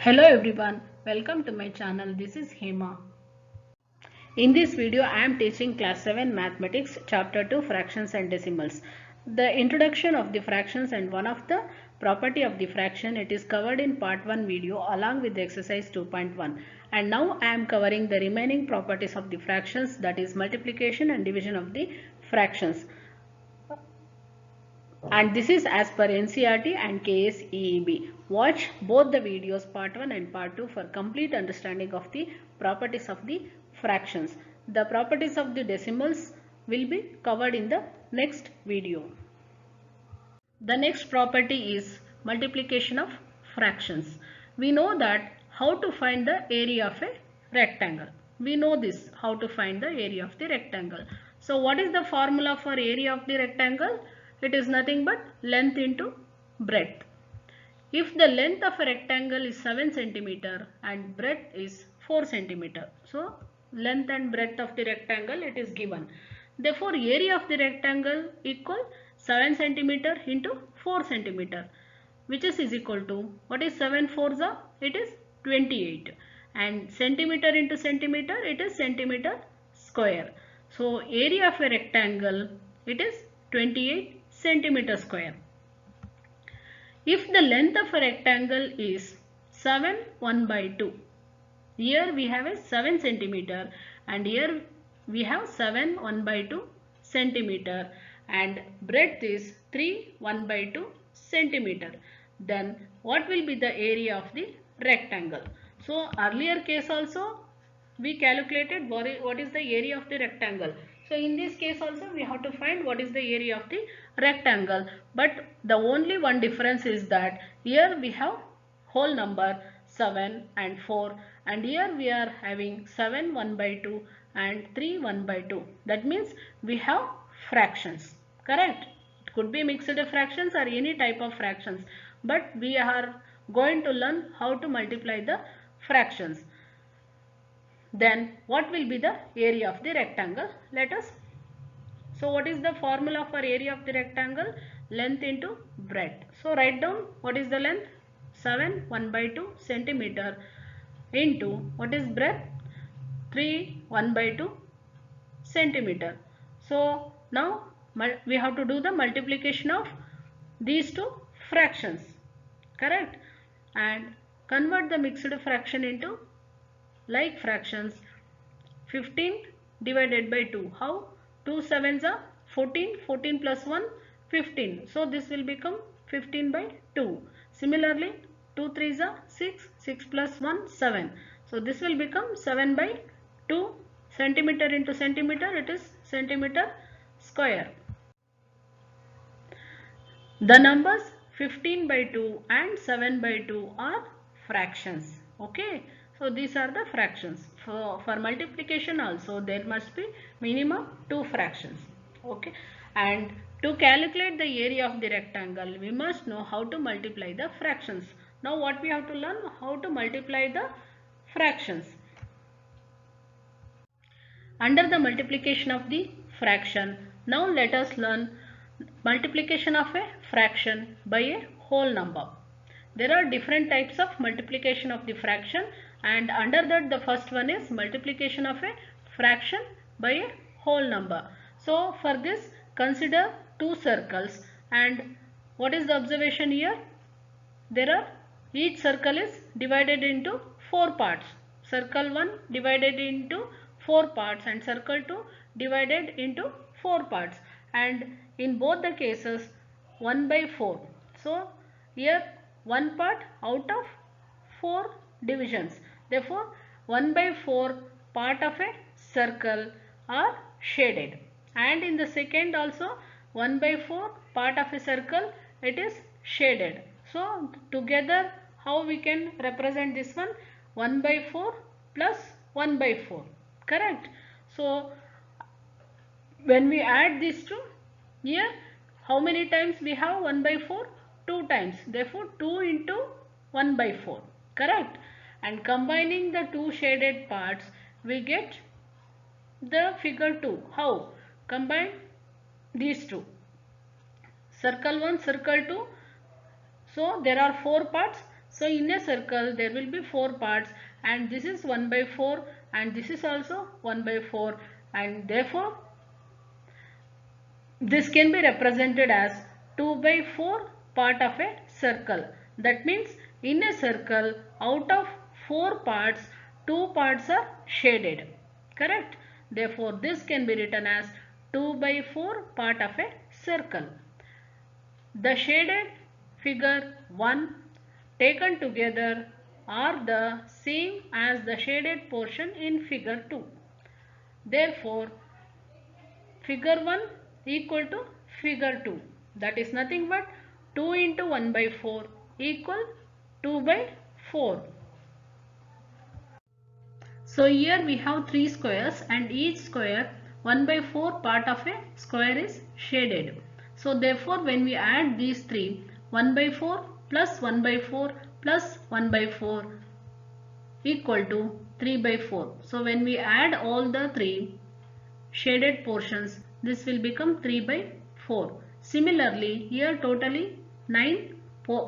Hello everyone, welcome to my channel. This is Hema. In this video, I am teaching class 7 mathematics chapter 2 fractions and decimals. The introduction of the fractions and one of the property of the fraction, it is covered in part 1 video along with the exercise 2.1. And now I am covering the remaining properties of the fractions, that is multiplication and division of the fractions. And this is as per NCERT and KSEEB. Watch both the videos part 1 and part 2 for complete understanding of the properties of the fractions. The properties of the decimals will be covered in the next video. The next property is multiplication of fractions. We know that how to find the area of a rectangle. We know this, how to find the area of the rectangle. So what is the formula for area of the rectangle? It is nothing but length into breadth. If the length of a rectangle is 7 cm and breadth is 4 cm, so length and breadth of the rectangle it is given. Therefore, area of the rectangle equal 7 cm into 4 cm, which is equal to, what is 7 fours are? It is 28, and centimeter into centimeter it is centimeter square. So area of a rectangle it is 28 centimeter square. If the length of a rectangle is 7 1 by 2, here we have a 7 centimeter and here we have 7 1 by 2 centimeter and breadth is 3 1 by 2 centimeter, then what will be the area of the rectangle? So earlier case also we calculated what is the area of the rectangle. So in this case also we have to find what is the area of the rectangle, but the only one difference is that here we have whole number 7 and 4 and here we are having 7 1 by 2 and 3 1 by 2. That means we have fractions, correct? It could be mixed fractions or any type of fractions, but we are going to learn how to multiply the fractions. Then what will be the area of the rectangle? Let us. So what is the formula for area of the rectangle? Length into breadth. So write down what is the length? 7 1 by 2 centimeter into what is breadth? 3 1 by 2 centimeter. So now we have to do the multiplication of these two fractions, correct? And convert the mixed fraction into like fractions. 15 divided by 2. How? 2 sevens are 14. 14 plus 1, 15. So this will become 15 by 2. Similarly, 2 threes are 6. 6 plus 1, 7. So this will become 7 by 2. Centimeter into centimeter, it is centimeter square. The numbers 15 by 2 and 7 by 2 are fractions. Okay. So these are the fractions. For multiplication also there must be minimum 2 fractions. Okay. And to calculate the area of the rectangle, we must know how to multiply the fractions. Now what we have to learn? How to multiply the fractions. Under the multiplication of the fraction, now let us learn multiplication of a fraction by a whole number. There are different types of multiplication of the fraction, and under that the first one is multiplication of a fraction by a whole number. So for this consider two circles, and what is the observation here? There are, each circle is divided into 4 parts. Circle 1 divided into 4 parts and circle 2 divided into 4 parts, and in both the cases 1 by 4. So here one part out of 4 divisions. Therefore 1 by 4 part of a circle are shaded, and in the second also 1 by 4 part of a circle it is shaded. So together how we can represent this one? 1 by 4 plus 1 by 4, correct? So when we add these two, here how many times we have 1 by 4? 2 times. Therefore 2 into 1 by 4, correct? And combining the two shaded parts we get the figure 2. How? Combine these two. Circle 1, circle 2. So there are 4 parts. So in a circle there will be 4 parts, and this is 1 by 4 and this is also 1 by 4, and therefore this can be represented as 2 by 4 part of a circle. That means in a circle, out of 4 parts, 2 parts are shaded. Correct? Therefore this can be written as 2 by 4 part of a circle. The shaded figure 1 taken together are the same as the shaded portion in figure 2. Therefore figure 1 equal to figure 2. That is nothing but 2 into 1 by 4 equal 2 by 4. So here we have 3 squares, and each square 1 by 4 part of a square is shaded. So therefore when we add these 3, 1 by 4 plus 1 by 4 plus 1 by 4 equal to 3 by 4. So when we add all the 3 shaded portions, this will become 3 by 4. Similarly, here totally 9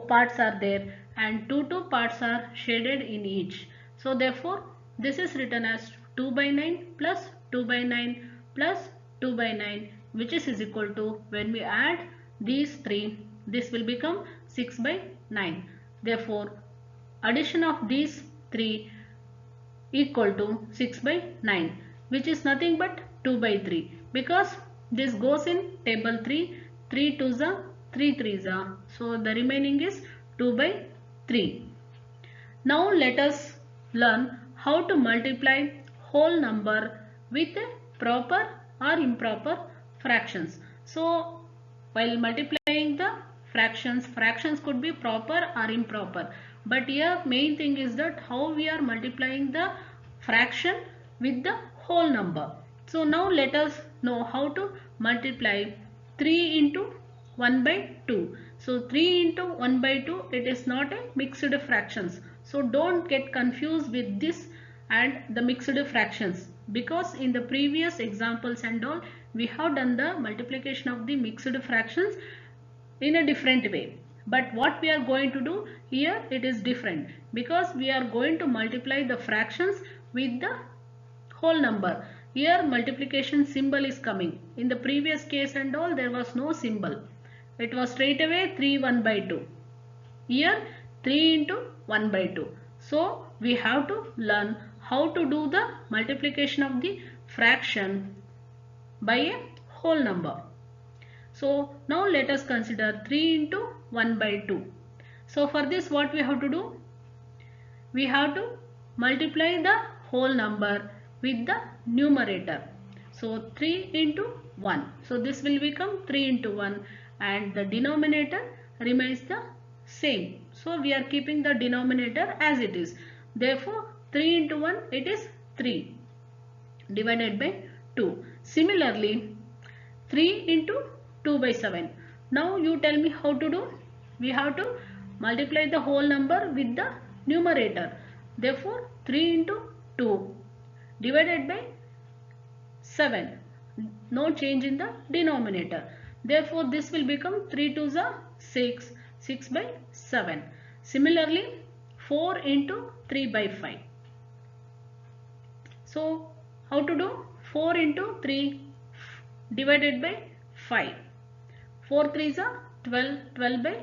parts are there, and 2 parts are shaded in each. So therefore this is written as 2 by 9 plus 2 by 9 plus 2 by 9, which is equal to, when we add these 3, this will become 6 by 9. Therefore addition of these 3 equal to 6 by 9, which is nothing but 2 by 3, because this goes in table 3, 3 2s are 3 3s are, so the remaining is 2 by 3. Now let us learn how to multiply whole number with a proper or improper fractions. So while multiplying the fractions could be proper or improper, but here main thing is that how we are multiplying the fraction with the whole number. So now let us know how to multiply 3 into 1 by 2. So 3 into 1 by 2, it is not a mixed fractions. So don't get confused with this and the mixed fractions, because in the previous examples and all we have done the multiplication of the mixed fractions in a different way. But what we are going to do here, it is different, because we are going to multiply the fractions with the whole number. Here multiplication symbol is coming. In the previous case and all there was no symbol. It was straight away 3 1 by 2. Here 3 into 1 by 2. So we have to learn how to do the multiplication of the fraction by a whole number. So now let us consider 3 into 1 by 2. So for this what we have to do? We have to multiply the whole number with the numerator. So 3 into 1. So this will become 3 into 1, and the denominator remains the same. So we are keeping the denominator as it is. Therefore 3 into 1, it is 3 divided by 2. Similarly 3 into 2 by 7. Now you tell me how to do. We have to multiply the whole number with the numerator. Therefore 3 into 2 divided by 7. No change in the denominator. Therefore this will become 3 2s are 6. 6 by 7. Similarly 4 into 3 by 5. So how to do? 4 into 3 divided by 5. 4 3s are 12. 12 by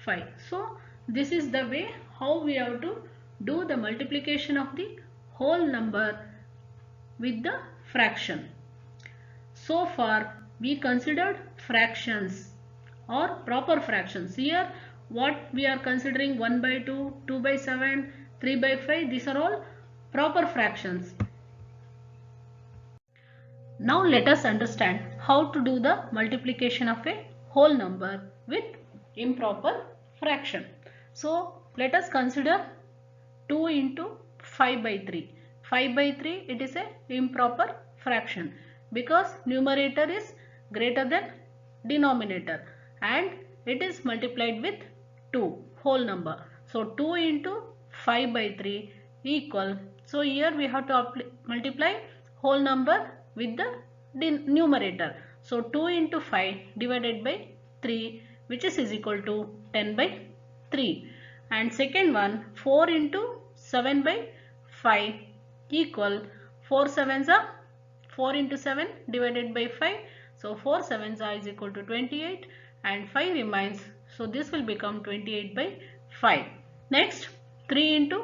5. So this is the way how we have to do the multiplication of the whole number with the fraction. So far we considered fractions or proper fractions. Here what we are considering, 1 by 2, 2 by 7, 3 by 5, these are all proper fractions. Now let us understand how to do the multiplication of a whole number with improper fraction. So let us consider 2 into 5 by 3. 5 by 3, it is a improper fraction, because numerator is greater than denominator and it is multiplied with 2 whole number. So 2 into 5 by 3 equal. So here we have to multiply whole number with the numerator. So 2 into 5 divided by 3, which is equal to 10 by 3. and second one 4 into 7 by 5 equal 4 sevens are 4 into 7 divided by 5. So 4 sevens are is equal to 28 and 5 remains. So this will become 28 by 5. Next 3 into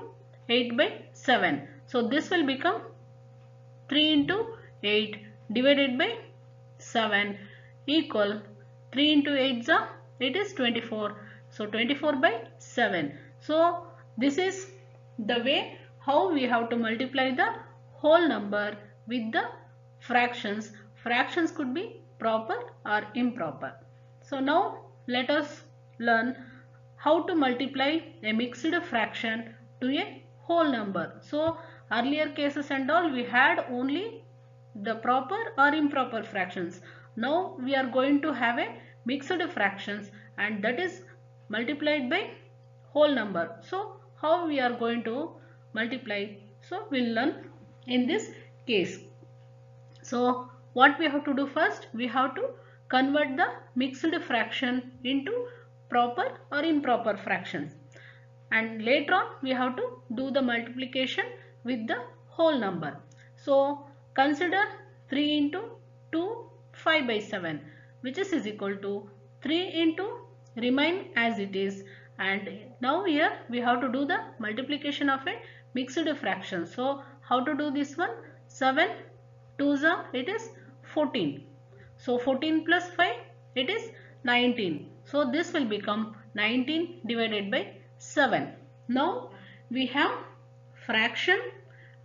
8 by 7. So this will become 3 into 8 divided by 7 equal 3 into 8 it is 24. So 24 by 7. So this is the way how we have to multiply the whole number with the fractions. Fractions could be proper or improper. So now let us learn how to multiply a mixed fraction to a whole number. So earlier cases and all we had only the proper or improper fractions. Now we are going to have a mixed fractions and that is multiplied by whole number. So how we are going to multiply? So we'll learn in this case. So what we have to do first? We have to convert the mixed fraction into proper or improper fractions. And later on we have to do the multiplication with the whole number. So consider 3 into 2 5 by 7 which is equal to 3 into remain as it is, and now here we have to do the multiplication of a mixed fraction. So how to do this one? 7 2s are it is 14. So 14 plus 5 it is 19. So this will become 19 divided by 7. Now we have fraction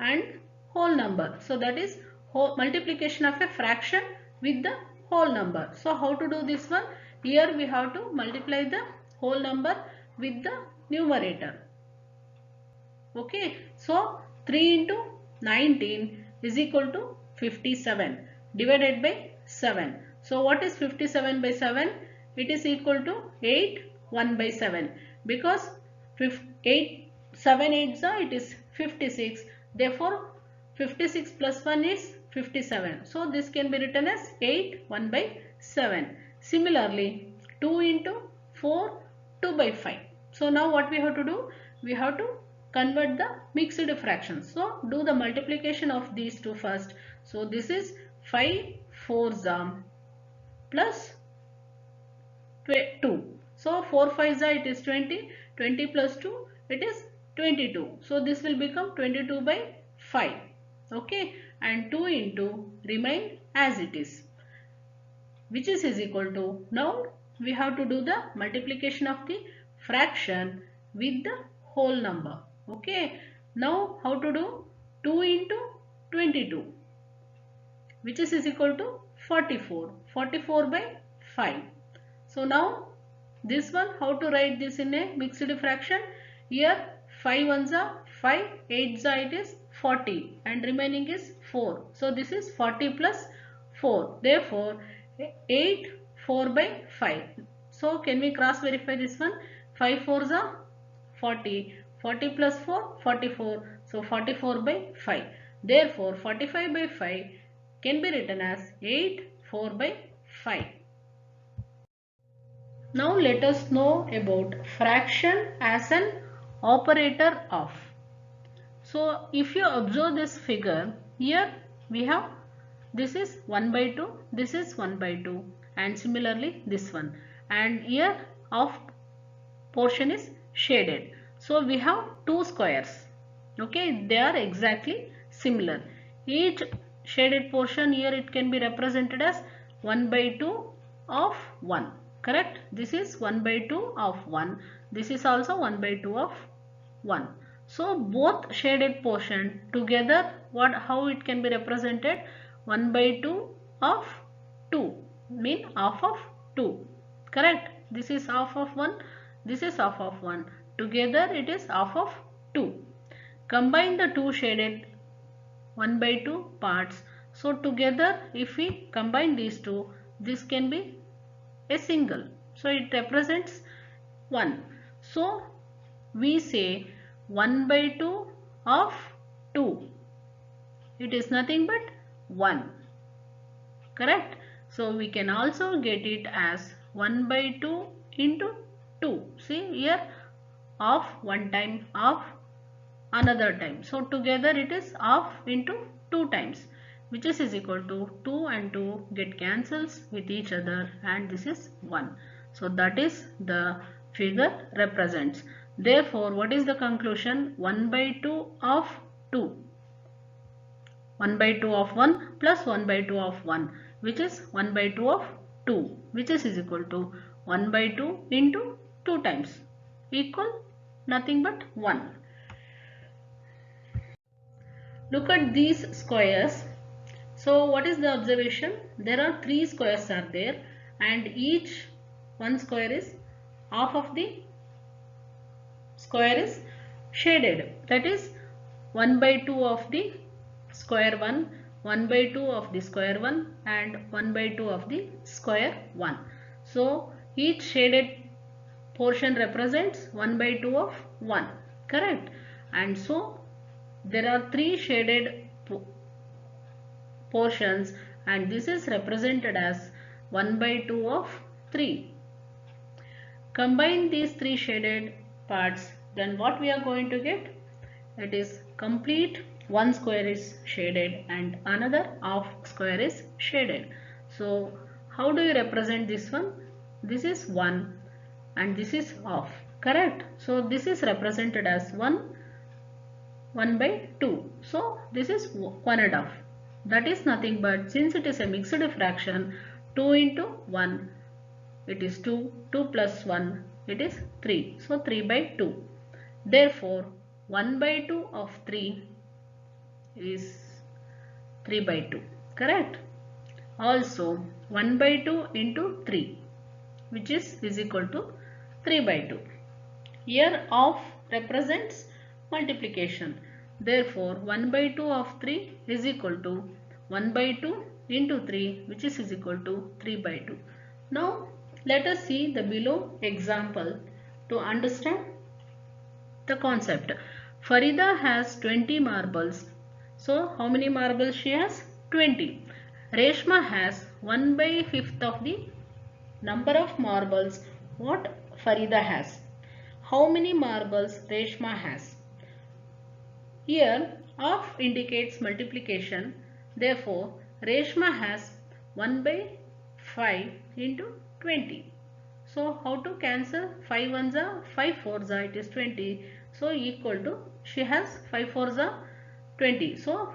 and whole number. So that is multiplication of a fraction with the whole number. So how to do this one? Here we have to multiply the whole number with the numerator. Okay. So 3 into 19 is equal to 57 divided by 7. So what is 57 by 7? It is equal to 8 1 by 7 because 7 8s are it is 56. Therefore 56 plus 1 is 57. So this can be written as 8 1 by 7. Similarly 2 into 4 2 by 5. So now what we have to do? We have to convert the mixed fractions. So do the multiplication of these two first. So this is 5 4s plus 2. So 4 5s it is 20. 20 plus 2 it is 22. So this will become 22 by 5. Okay, and 2 into remain as it is, which is equal to, now we have to do the multiplication of the fraction with the whole number. Okay, now how to do? 2 into 22 which is equal to 44. 44 by 5. So now this one, how to write this in a mixed fraction? Here 5 ones are 5, 8s are it is 40 and remaining is 4. So this is 40 plus 4. Therefore 8 4 by 5. So can we cross verify this one? 5 4s are 40. 40 plus 4 44. So 44 by 5. Therefore 45 by 5 can be written as 8 4 by 5. Now let us know about fraction as an operator of. So if you observe this figure, here we have, this is 1 by 2, this is 1 by 2 and similarly this one, and here of portion is shaded. So we have two squares. Okay, they are exactly similar. Each shaded portion here it can be represented as 1 by 2 of 1. Correct? This is 1 by 2 of 1. This is also 1 by 2 of 1. So both shaded portion together, how it can be represented? 1 by 2 of 2, mean half of 2. Correct? This is half of 1. This is half of 1. Together it is half of 2. Combine the two shaded 1 by 2 parts. So together if we combine these two, this can be a single. So it represents 1. So we say 1 by 2 of 2. It is nothing but 1. Correct? So we can also get it as 1 by 2 into 2. See here half one time, half another time. So together it is half into 2 times, which is equal to 2 and 2 get cancels with each other, and this is 1. So that is the figure represents. Therefore, what is the conclusion? 1 by 2 of 2. 1 by 2 of 1 plus 1 by 2 of 1, which is 1 by 2 of 2, which is equal to 1 by 2 into 2 times, equal nothing but 1. Look at these squares. So what is the observation? There are 3 squares are there, and each one square is half of the square is shaded. That is 1 by 2 of the square 1, 1 by 2 of the square 1, and 1 by 2 of the square 1. So each shaded portion represents 1 by 2 of 1. Correct? And so there are 3 shaded portions, and this is represented as 1 by 2 of 3. Combine these 3 shaded parts, then what we are going to get? It is complete one square is shaded and another half square is shaded. So how do you represent this one? This is 1 and this is half. Correct? So this is represented as 1 by 2. So this is 1 and half. That is nothing but, since it is a mixed fraction, 2 into 1, it is 2, 2 plus 1, it is 3. So 3 by 2. Therefore 1 by 2 of 3 is 3 by 2. Correct? Also 1 by 2 into 3, which is equal to 3 by 2. Here half represents multiplication. Therefore 1 by 2 of 3 is equal to 1 by 2 into 3, which is equal to 3 by 2. Now let us see the below example to understand the concept. Farida has 20 marbles. So how many marbles she has? 20. Reshma has 1 by 5th of the number of marbles what Farida has. How many marbles Reshma has? Here half indicates multiplication. Therefore Reshma has 1 by 5 into 20. So how to cancel? 5 ones are 5 fours are, it is 20. So equal to, she has 5 fours are 20. So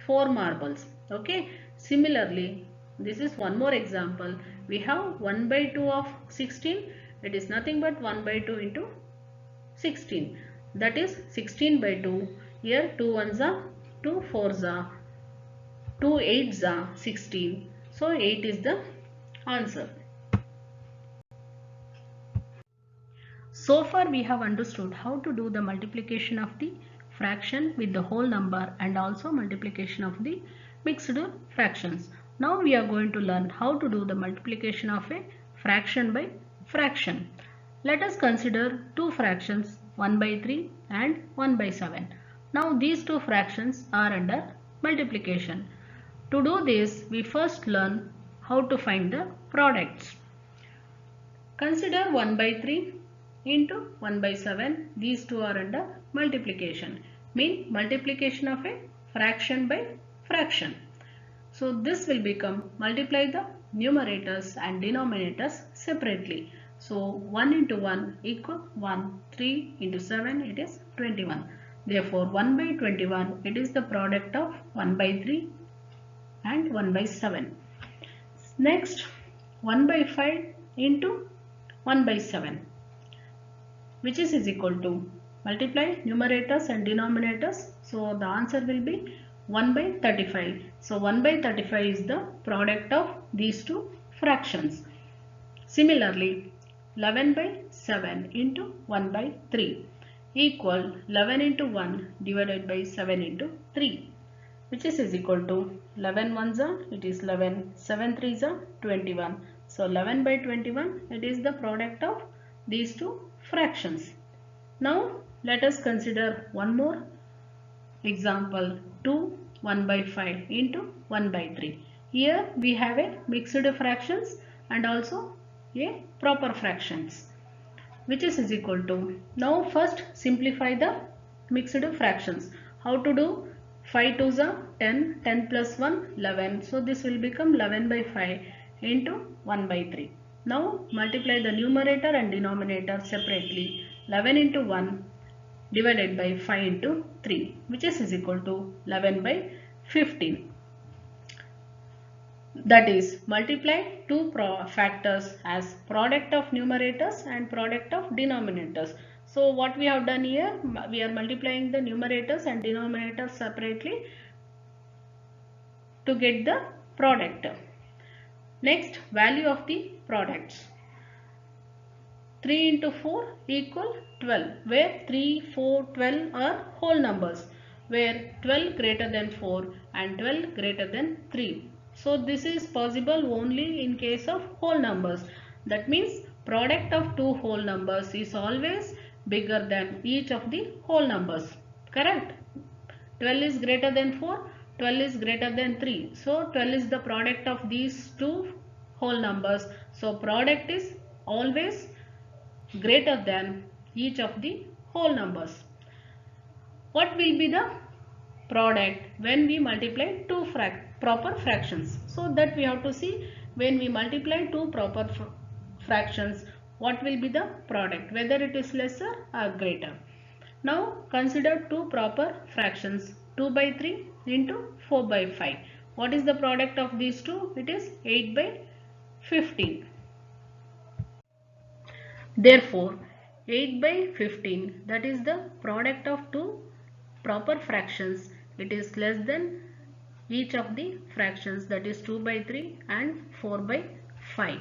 4 marbles. Okay. Similarly, this is one more example. We have 1 by 2 of 16. It is nothing but 1 by 2 into 16. That is 16 by 2. Here 2 ones are 2 fours are 2 eights are 16. So 8 is the answer. So far we have understood how to do the multiplication of the fraction with the whole number and also multiplication of the mixed fractions. Now we are going to learn how to do the multiplication of a fraction by fraction. Let us consider two fractions, 1 by 3 and 1 by 7. Now these two fractions are under multiplication. To do this, we first learn how to find the products. Consider 1 by 3 into 1 by 7. These two are under multiplication. Mean multiplication of a fraction by fraction. So this will become, multiply the numerators and denominators separately. So 1 into 1 equal 1. 3 into 7 it is 21. Therefore 1 by 21 it is the product of 1 by 3 and 1 by 7. Next 1 by 5 into 1 by 7, which is equal to, multiply numerators and denominators. So the answer will be 1 by 35. So 1 by 35 is the product of these two fractions. Similarly 11 by 7 into 1 by 3 equal 11 into 1 divided by 7 into 3, which is equal to 11 ones are, it is 11, 7 threes are 21. So 11 by 21 it is the product of these two fractions. Now let us consider one more example, 2 1 by 5 into 1 by 3. Here we have a mixed fractions and also a proper fractions. which is equal to, now first simplify the mixed fractions. How to do? 5 2s are 10, 10 plus 1 11. So this will become 11 by 5 into 1 by 3. Now multiply the numerator and denominator separately. 11 into 1 divided by 5 into 3, which is equal to 11 by 15. That is, multiply two factors as product of numerators and product of denominators. So what we have done here, we are multiplying the numerators and denominators separately to get the product. Next, value of the products. 3 into 4 equal 12, where 3, 4, 12 are whole numbers, where 12 greater than 4 and 12 greater than 3. So this is possible only in case of whole numbers. That means product of two whole numbers is always bigger than each of the whole numbers. Correct? 12 is greater than 4, 12 is greater than 3. So 12 is the product of these two whole numbers. So product is always greater than each of the whole numbers. What will be the product when we multiply two proper fractions? So that we have to see, when we multiply two proper fractions, what will be the product, whether it is lesser or greater. Now consider two proper fractions, 2 by 3 into 4 by 5. What is the product of these two? It is 8 by 15. Therefore, 8 by 15, that is the product of two proper fractions. It is less than each of the fractions, that is 2 by 3 and 4 by 5.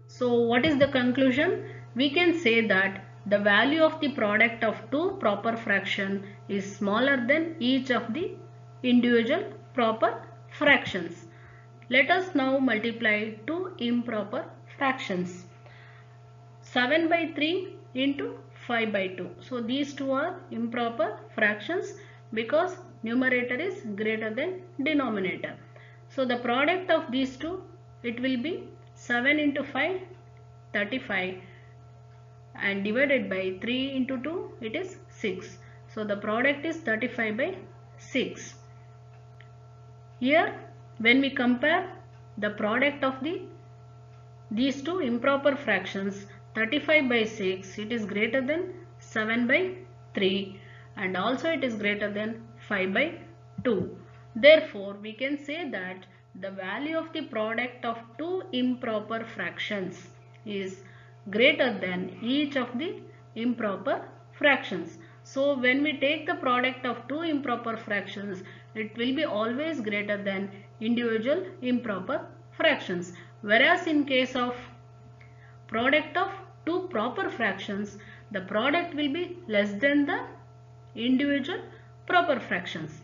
So what is the conclusion? We can say that the value of the product of two proper fraction is smaller than each of the individual proper fractions. Let us now multiply two improper fractions. 7 by 3 into 5 by 2. So these two are improper fractions because numerator is greater than denominator. So the product of these two, it will be 7 into 5, 35, and divided by 3 into 2, it is 6. So the product is 35 by 6. Here when we compare the product of these two improper fractions, 35 by 6, it is greater than 7 by 3 and also it is greater than 5 by 2. Therefore, we can say that the value of the product of two improper fractions is greater than each of the improper fractions. So, when we take the product of two improper fractions, it will be always greater than individual improper fractions. Whereas in case of product of two proper fractions, the product will be less than the individual proper fractions.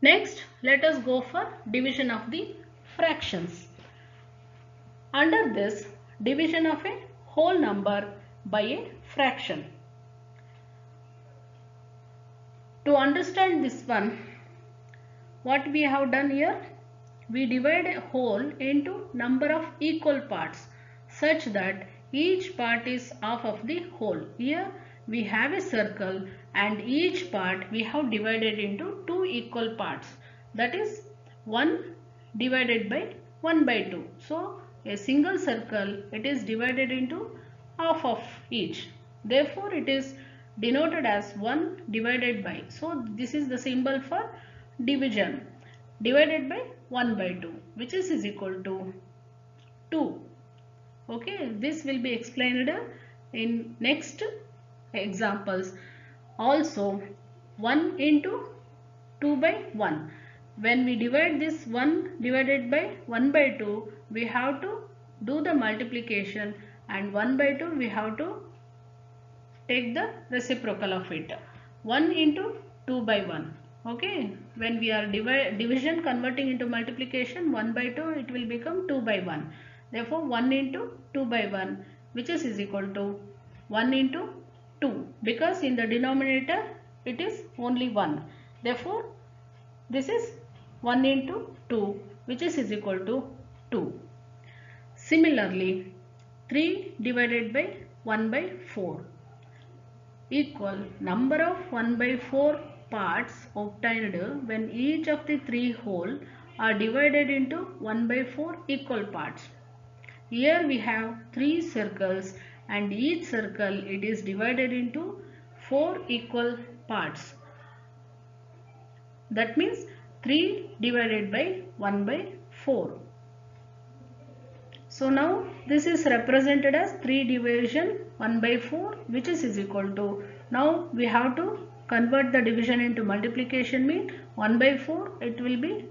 Next, let us go for division of the fractions. Under this, division of a whole number by a fraction. To understand this one, what we have done here, we divide a whole into number of equal parts such that each part is half of the whole. Here we have a circle and each part we have divided into two equal parts, that is 1 divided by 1 by 2. So a single circle, it is divided into half of each. Therefore it is denoted as 1 divided by. So this is the symbol for division, divided by 1 by 2, which is equal to 2. Okay, this will be explained in next examples. Also 1 into 2 by 1. When we divide this 1 divided by 1 by 2, we have to do the multiplication, and 1 by 2 we have to take the reciprocal of it. 1 into 2 by 1. Okay, when we are division converting into multiplication, 1 by 2 it will become 2 by 1. Therefore 1 into 2 by 1, which is equal to 1 into 2, because in the denominator it is only 1. Therefore this is 1 into 2, which is equal to 2. Similarly, 3 divided by 1 by 4 equal number of 1 by 4 parts obtained when each of the 3 whole are divided into 1 by 4 equal parts. Here we have 3 circles and each circle it is divided into 4 equal parts. That means 3 divided by 1 by 4. So now this is represented as 3 division 1 by 4, which is equal to, now we have to convert the division into multiplication, mean 1 by 4 it will be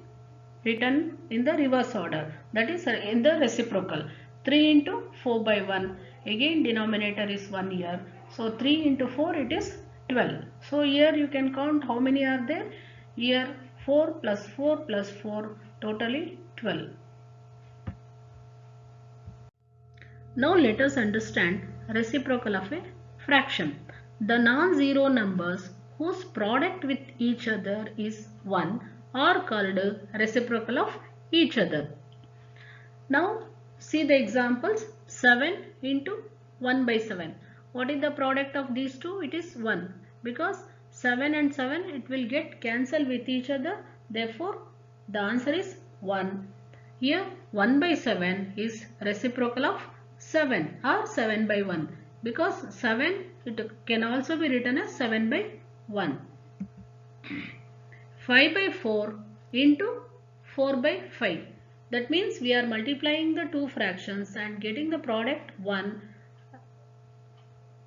written in the reverse order, that is in the reciprocal. 3 into 4 by 1, again denominator is 1 here, so 3 into 4 it is 12. So here you can count how many are there. Here 4 plus 4 plus 4, totally 12. Now let us understand reciprocal of a fraction. The non-zero numbers whose product with each other is 1 are called reciprocal of each other. Now see the examples. 7 into 1 by 7. What is the product of these two? It is 1, because 7 and 7 it will get cancelled with each other. Therefore the answer is 1. Here 1 by 7 is reciprocal of 7 or 7 by 1, because 7 it can also be written as 7 by 1. 5 by 4 into 4 by 5. That means we are multiplying the two fractions and getting the product 1.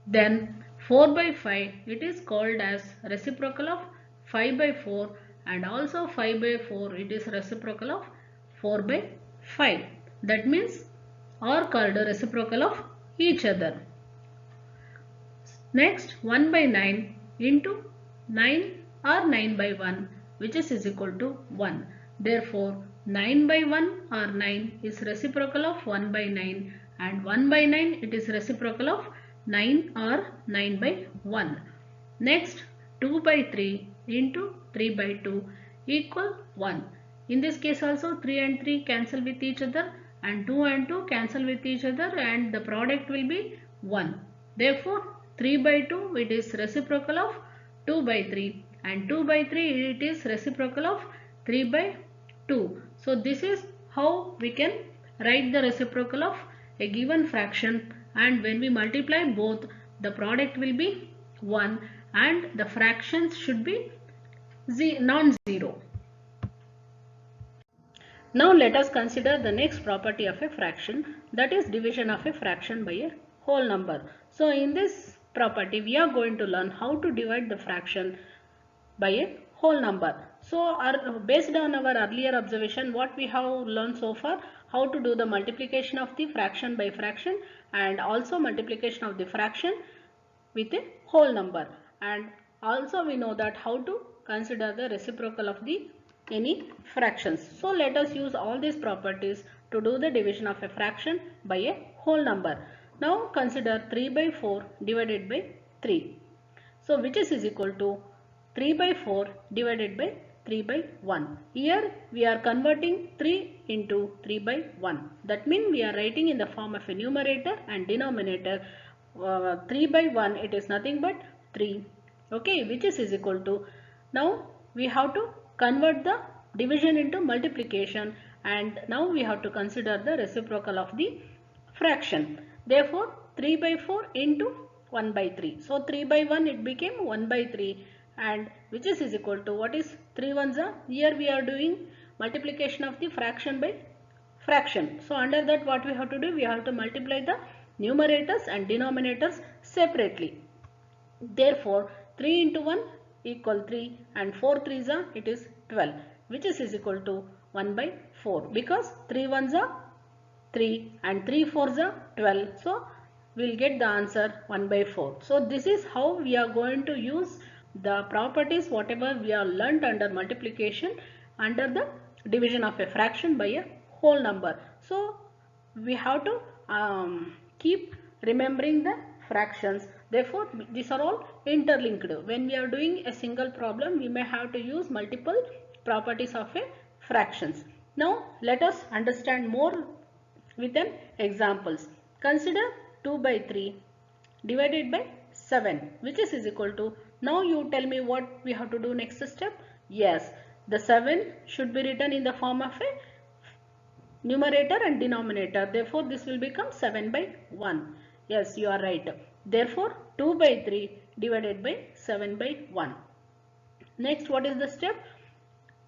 Then 4 by 5 it is called as reciprocal of 5 by 4, and also 5 by 4 it is reciprocal of 4 by 5. That means are called reciprocal of each other. Next 1 by 9 into 9 or 9 by 1, which is equal to 1. Therefore 9 by 1 or 9 is reciprocal of 1 by 9, and 1 by 9 it is reciprocal of 9 or 9 by 1. Next 2 by 3 into 3 by 2 equal 1. In this case also 3 and 3 cancel with each other, and 2 and 2 cancel with each other, and the product will be 1. Therefore 3 by 2 it is reciprocal of 2 by 3, and 2 by 3 it is reciprocal of 3 by 2. So this is how we can write the reciprocal of a given fraction, and when we multiply both, the product will be 1 and the fractions should be non-zero. Now let us consider the next property of a fraction, that is division of a fraction by a whole number. So in this property we are going to learn how to divide the fraction by a whole number. So based on our earlier observation, what we have learned so far, how to do the multiplication of the fraction by fraction, and also multiplication of the fraction with a whole number, and also we know that how to consider the reciprocal of the any fractions. So let us use all these properties to do the division of a fraction by a whole number. Now consider 3 by 4 divided by 3. So which is equal to 3 by 4 divided by 3 by 1. Here we are converting 3 into 3 by 1. That means we are writing in the form of a numerator and denominator. 3 by 1 it is nothing but 3. Okay, which is equal to, now we have to convert the division into multiplication, and now we have to consider the reciprocal of the fraction. Therefore 3 by 4 into 1 by 3. So 3 by 1 it became 1 by 3, and which is equal to, what is 3 ones are, here we are doing multiplication of the fraction by fraction. So under that what we have to do, we have to multiply the numerators and denominators separately. Therefore 3 into 1 equal 3, and 4 3s are, it is 12, which is equal to 1 by 4, because 3 1s are 3 and 3 4s are 12. So we will get the answer 1 by 4. So this is how we are going to use the properties whatever we have learnt under multiplication under the division of a fraction by a whole number. So we have to keep remembering the fractions. Therefore these are all interlinked. When we are doing a single problem, we may have to use multiple properties of a fractions. Now let us understand more with an examples. Consider 2 by 3 divided by 7, which is equal to, now you tell me what we have to do next step. Yes, the 7 should be written in the form of a numerator and denominator. Therefore, this will become 7 by 1. Yes, you are right. Therefore, 2 by 3 divided by 7 by 1. Next, what is the step?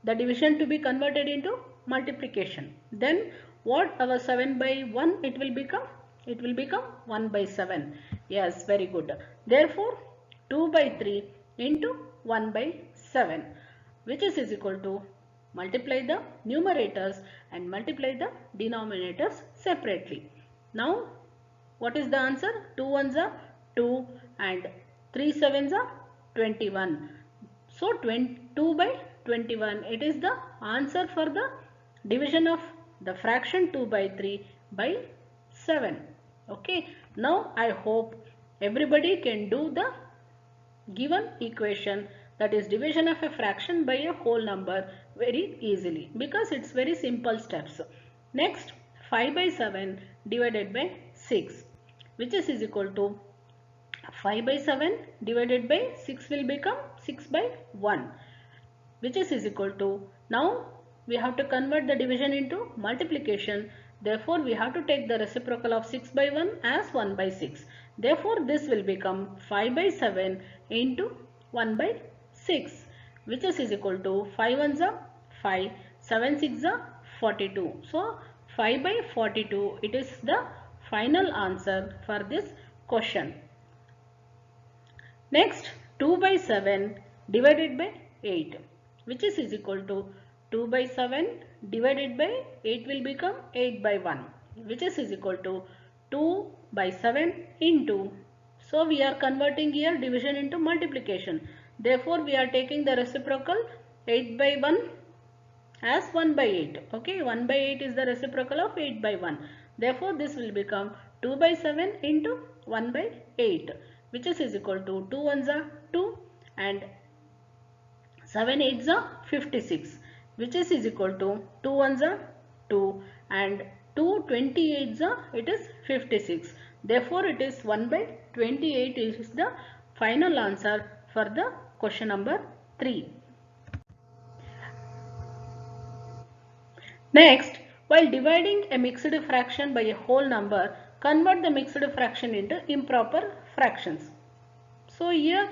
The division to be converted into multiplication. Then what our 7 by 1 it will become? It will become 1 by 7. Yes, very good. Therefore, 2 by 3 into 1 by 7, which is equal to, multiply the numerators and multiply the denominators separately. Now, what is the answer? 2 ones are 2 and 3 sevens are 21. So 22 by 21, it is the answer for the division of the fraction 2 by 3 by 7. Okay, now I hope everybody can do the given equation, that is division of a fraction by a whole number, very easily, because it's very simple steps. Next, 5 by 7 divided by 6, which is equal to, 5 by 7 divided by 6 will become 6 by 1, which is equal to, now we have to convert the division into multiplication. Therefore, we have to take the reciprocal of 6 by 1 as 1 by 6. Therefore, this will become 5 by 7 into 1 by 6, which is equal to, 5 ones are 5, 7 6 are 42. So, 5 by 42, it is the final answer for this question. Next, 2 by 7 divided by 8, which is equal to, 2 by 7 divided by 8 will become 8 by 1, which is equal to 2 by 7 into, so we are converting here division into multiplication. Therefore, we are taking the reciprocal 8 by 1 as 1 by 8. Okay, 1 by 8 is the reciprocal of 8 by 1. Therefore, this will become 2 by 7 into 1 by 8, which is equal to, 2 ones are 2 and 7 eights are 56, which is equal to, 2 ones are 2 and 2 28s are, it is 56. Therefore, it is 1 by 28 is the final answer for the question number 3. Next, while dividing a mixed fraction by a whole number, convert the mixed fraction into improper fractions. So here,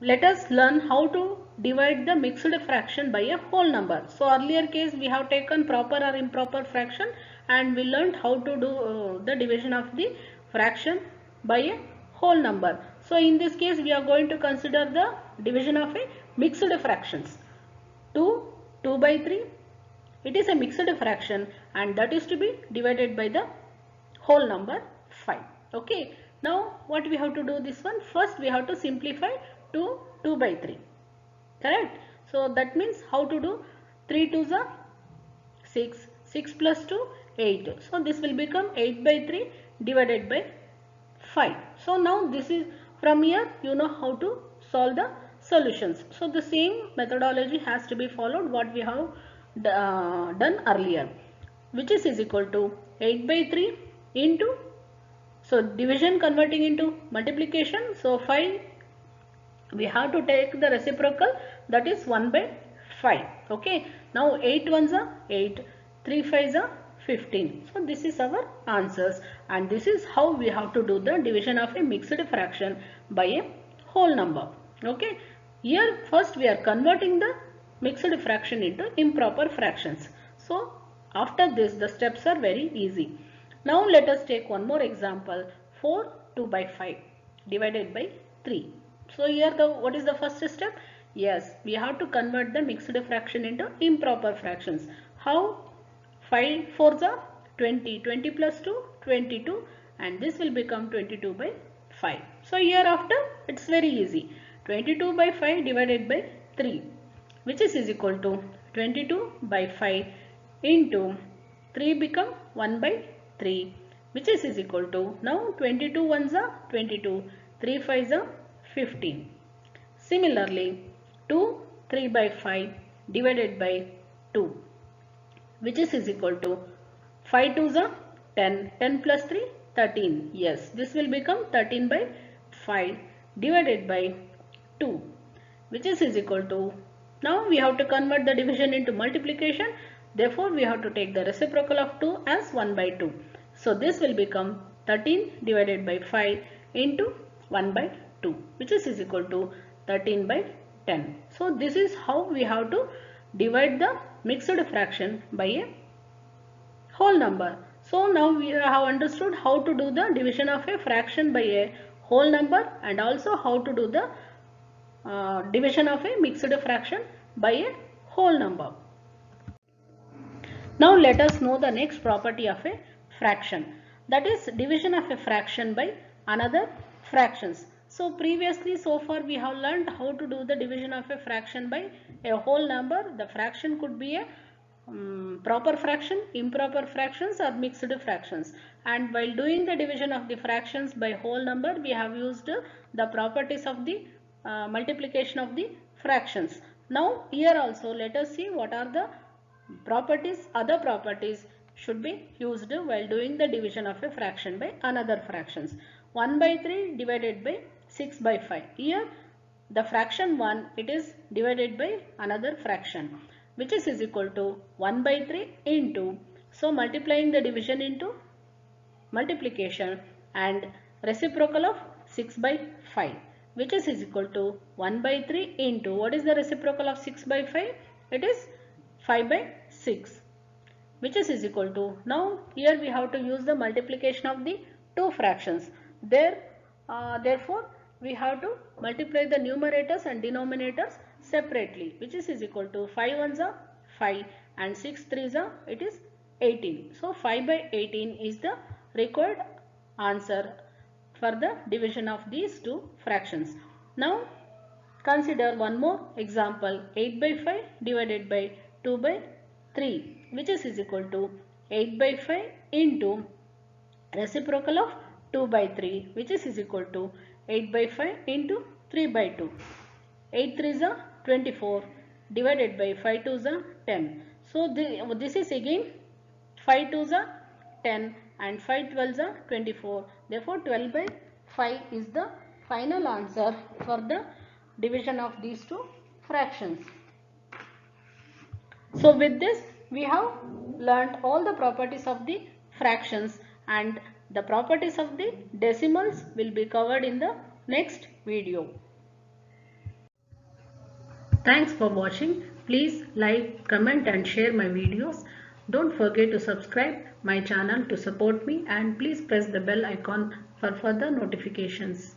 let us learn how to divide the mixed fraction by a whole number. So earlier case we have taken proper or improper fraction and we learned how to do the division of the fraction by a whole number. So in this case we are going to consider the division of a mixed fractions. 2 by 3, it is a mixed fraction and that is to be divided by the whole number 5. Okay, now what we have to do this one? First we have to simplify 2 by 3. Correct? So that means how to do? 3 2s are 6, 6 plus 2 8. So this will become 8 by 3 divided by 5. So now this is, from here you know how to solve the solutions. So the same methodology has to be followed what we have done earlier, which is equal to 8 by 3 into, so division converting into multiplication. So 5 we have to take the reciprocal, that is 1 by 5. Okay, now 8 ones are 8, 3 5s are 15. So this is our answers and this is how we have to do the division of a mixed fraction by a whole number. Okay, here first we are converting the mixed fraction into improper fractions. So after this the steps are very easy. Now let us take one more example. 4 2 by 5 divided by 3. So here what is the first step? Yes, we have to convert the mixed fraction into improper fractions. How? 5 4s are 20, 20 plus 2 22 and this will become 22 by 5. So hereafter it's very easy. 22 by 5 divided by 3, which is equal to 22 by 5 into 3 become 1 by 3, which is equal to, now 22 ones are 22, 3 5s are 15. Similarly, 2 3 by 5 divided by 2, which is equal to 5 2s are 10. 10 plus 3, 13. Yes, this will become 13 by 5 divided by 2, which is equal to, now we have to convert the division into multiplication. Therefore, we have to take the reciprocal of 2 as 1 by 2. So, this will become 13 divided by 5 into 1 by 2, which is equal to 13 by 10. So, this is how we have to divide the mixed fraction by a whole number. So, now we have understood how to do the division of a fraction by a whole number and also how to do the division of a mixed fraction by a whole number. Now let us know the next property of a fraction, that is division of a fraction by another fractions. So previously, so far we have learned how to do the division of a fraction by a whole number. The fraction could be a proper fraction, improper fractions or mixed fractions. And while doing the division of the fractions by whole number, we have used the properties of the multiplication of the fractions. Now here also let us see what are the properties, other properties should be used while doing the division of a fraction by another fractions. 1 by 3 divided by 6 by 5. Here the fraction 1, it is divided by another fraction, which is equal to 1 by 3 into, so multiplying the division into multiplication and reciprocal of 6 by 5, which is equal to 1 by 3 into, what is the reciprocal of 6 by 5? It is 5 by 6, which is equal to, now here we have to use the multiplication of the two fractions. Therefore we have to multiply the numerators and denominators separately, which is equal to 5 ones are 5 and 6 threes are, it is 18. So 5 by 18 is the required answer for the division of these two fractions. Now consider one more example, 8 by 5 divided by 2 by 3, which is equal to 8 by 5 into reciprocal of 2 by 3, which is equal to 8 by 5 into 3 by 2. 8 3s are 24 divided by 5 2s are 10. So this is again 5 2s are 10 and 5 12s are 24. Therefore 12 by 5 is the final answer for the division of these two fractions. So with this we have learnt all the properties of the fractions, and the properties of the decimals will be covered in the next video. Thanks for watching. Please like, comment and share my videos. Don't forget to subscribe my channel to support me, and please press the bell icon for further notifications.